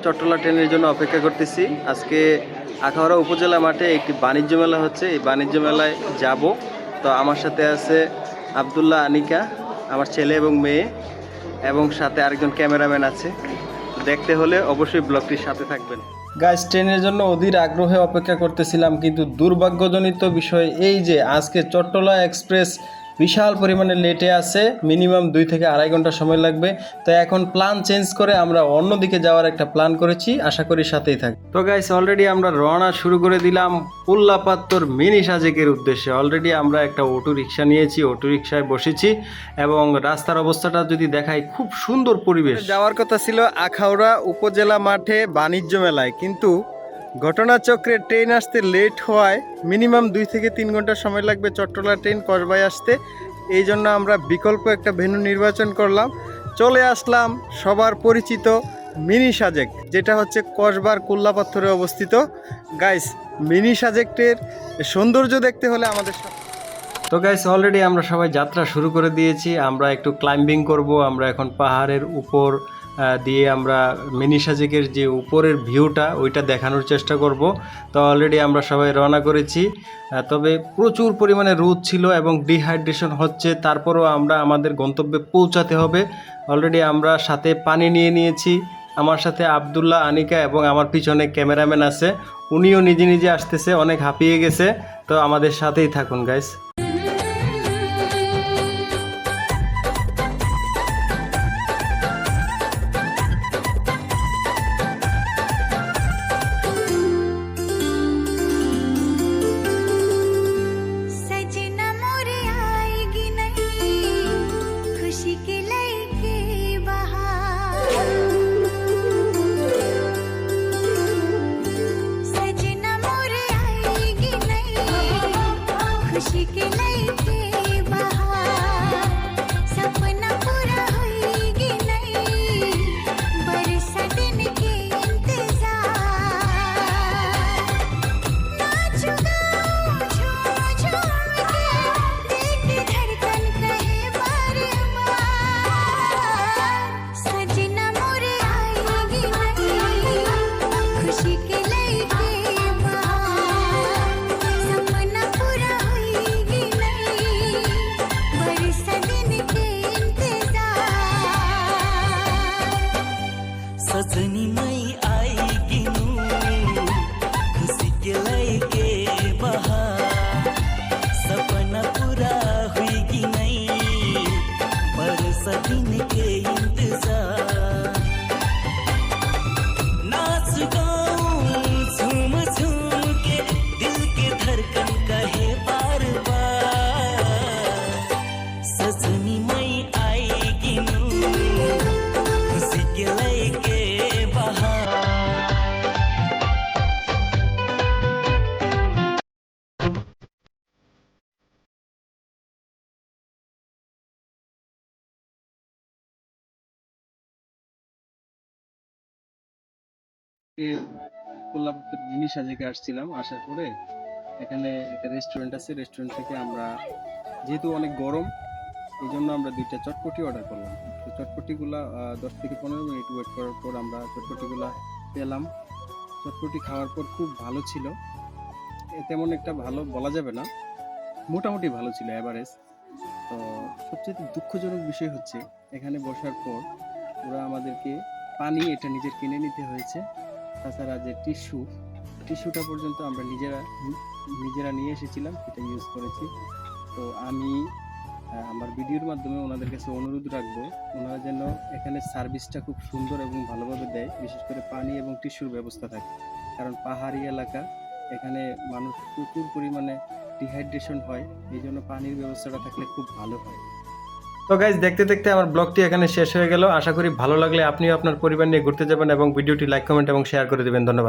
চট্টলা ট্রেনের জন্য অপেক্ষা করতেছি। আজকে আখাউড়া উপজেলা মাঠে একটি বাণিজ্য মেলা হচ্ছে, এই বাণিজ্য মেলায় যাব। তো আমার সাথে আছে আব্দুল্লাহ, আনিকা, আমার ছেলে এবং মেয়ে, এবং সাথে আরেকজন ক্যামেরাম্যান আছে। দেখতে হলে অবশ্যই ব্লগটির সাথে থাকবেন। গাইস, ট্রেনের জন্য অধীর আগ্রহে অপেক্ষা করতেছিলাম, কিন্তু দুর্ভাগ্যজনিত বিষয় এই যে আজকে চট্টলা এক্সপ্রেস বিশাল পরিমাণে লেটে আছে, মিনিমাম 2 থেকে আড়াই ঘন্টা সময় লাগবে। তো এখন প্ল্যান চেঞ্জ করে আমরা অন্যদিকে যাওয়ার একটা প্ল্যান করেছি, আশা করি সাথেই থাকবে। তো গাইস, অলরেডি আমরা রওনা শুরু করে দিলাম উল্লাপাত্তর মিনি সাজেকের উদ্দেশ্যে। অলরেডি আমরা একটা অটো রিক্সা নিয়েছি, অটো রিক্সায় বসেছি, এবং রাস্তার অবস্থাটা যদি দেখাই, খুব সুন্দর পরিবেশ। যাওয়ার কথা ছিল আখাউড়া উপজেলা মাঠে বাণিজ্য মেলায়, কিন্তু ঘটনাচক্রে ট্রেন আসতে লেট হওয়ায় মিনিমাম 2 থেকে 3 ঘন্টা সময় লাগবে চট্টলা ট্রেন কসবায় আসতে। এই জন্য আমরা বিকল্প একটা ভেন্যু নির্বাচন করলাম, চলে আসলাম সবার পরিচিত মিনি সাজেক, যেটা হচ্ছে কসবার কুল্লাপাথরে অবস্থিত। গাইস, মিনি সাজেকের সৌন্দর্য দেখতে হলে আমাদের সাথে। তো গাইস, অলরেডি আমরা সবাই যাত্রা শুরু করে দিয়েছি। আমরা একটু ক্লাইম্বিং করব। আমরা এখন পাহাড়ের উপর দিয়ে আমরা মিনি সাজেকের যে উপরের ভিউটা ওইটা দেখানোর চেষ্টা করব। তো অলরেডি আমরা সবাই রওনা করেছি, তবে প্রচুর পরিমাণে রোদ ছিল এবং ডিহাইড্রেশন হচ্ছে, তারপরও আমরা আমাদের গন্তব্যে পৌঁছাতে হবে। অলরেডি আমরা সাথে পানি নিয়ে নিয়েছি। আমার সাথে আব্দুল্লাহ, আনিকা এবং আমার পিছনে ক্যামেরাম্যান আছে, উনিও নিজে নিজে আসতেছে, অনেক হাঁপিয়ে গেছে। তো আমাদের সাথেই থাকুন গাইস। কোল্লাপাত্তর মিনি সাজেকে আসছিলাম, আসার পরে এখানে একটা রেস্টুরেন্ট আছে, রেস্টুরেন্ট থেকে আমরা, যেহেতু অনেক গরম, এই জন্য আমরা 2টা চটপটি অর্ডার করলাম। তো চটপটিগুলা 10 থেকে 15 মিনিট ওয়েট করার পর আমরা চটপটিগুলা পেলাম। চটপটি খাওয়ার পর খুব ভালো ছিল, তেমন একটা ভালো বলা যাবে না, মোটামুটি ভালো ছিল, অ্যাভারেজ। তো সবচেয়ে দুঃখজনক বিষয় হচ্ছে, এখানে বসার পর ওরা আমাদেরকে পানি এটা নিজের কিনে নিতে হয়েছে, তাছাড়া যে টিস্যুটা পর্যন্ত আমরা নিজেরা নিয়ে এসেছিলাম, সেটা ইউজ করেছি। তো আমি আমার ভিডিওর মাধ্যমে ওনাদের কাছে অনুরোধ রাখবো, ওনারা যেন এখানে সার্ভিসটা খুব সুন্দর এবং ভালোভাবে দেয়, বিশেষ করে পানি এবং টিস্যুর ব্যবস্থা থাকে, কারণ পাহাড়ি এলাকা, এখানে মানুষ প্রচুর পরিমাণে ডিহাইড্রেশন হয়, এই জন্য পানির ব্যবস্থাটা থাকলে খুব ভালো হয়। তো গাইজ, দেখতে দেখতে আমার ব্লগটি এখানে শেষ হয়ে গেল। আশা করি ভালো লাগলে আপনিও আপনার পরিবার নিয়ে ঘুরতে যাবেন এবং ভিডিওটি লাইক, কমেন্ট এবং শেয়ার করে দেবেন। ধন্যবাদ।